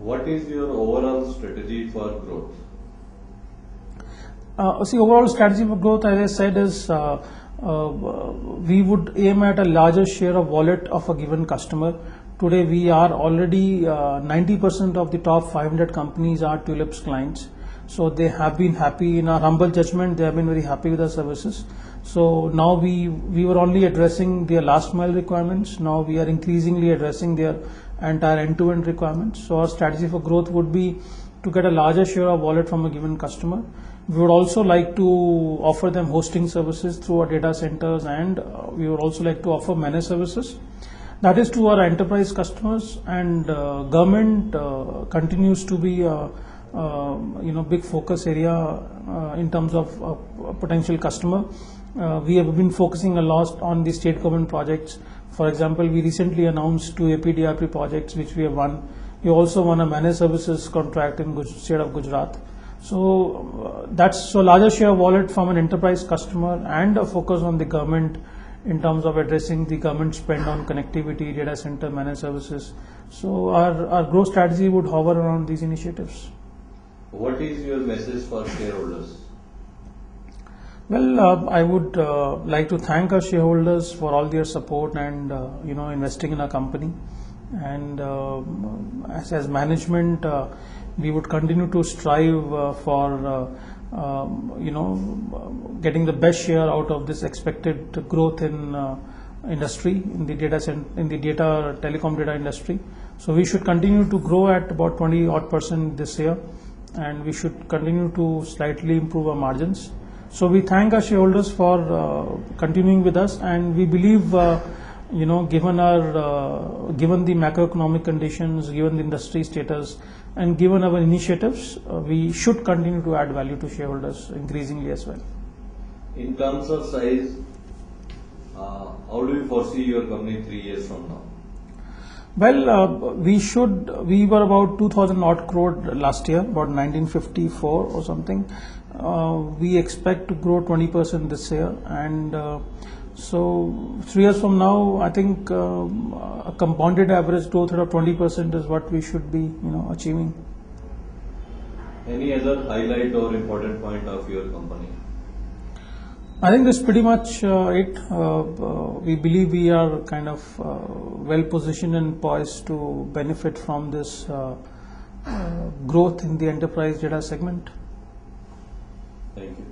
What is your overall strategy for growth? Overall strategy for growth, as I said, is we would aim at a larger share of wallet of a given customer. Today, we are already 90% of the top 500 companies are Tulips clients. So they have been happy. In our humble judgment, they have been very happy with our services. So now we were only addressing their last mile requirements. Now we are increasingly addressing their entire end-to-end requirements. So our strategy for growth would be to get a larger share of wallet from a given customer. We would also like to offer them hosting services through our data centers, and we would also like to offer managed services. That is to our enterprise customers, and government continues to be big focus area in terms of potential customer. We have been focusing a lot on the state government projects. For example, we recently announced 2 APDRP projects which we have won. We also won a managed services contract in state of Gujarat. So that's a larger share of wallet from an enterprise customer and a focus on the government in terms of addressing the government spend on connectivity, data center, managed services. So our growth strategy would hover around these initiatives. What is your message for shareholders? Well, I would like to thank our shareholders for all their support and investing in our company. And as management, we would continue to strive for getting the best share out of this expected growth in industry, in the telecom data industry. So we should continue to grow at about 20% this year, and we should continue to slightly improve our margins. So we thank our shareholders for continuing with us, and we believe given the macroeconomic conditions, given the industry status, and given our initiatives, we should continue to add value to shareholders increasingly as well. In terms of size, how do you foresee your company 3 years from now? Well, we were about 2,000 odd crore last year, about 1954 or something. We expect to grow 20% this year, and so 3 years from now, I think a compounded average growth rate of 20% is what we should be, achieving. Any other highlight or important point of your company? I think that's pretty much it. We believe we are kind of well positioned and poised to benefit from this growth in the enterprise data segment. Thank you.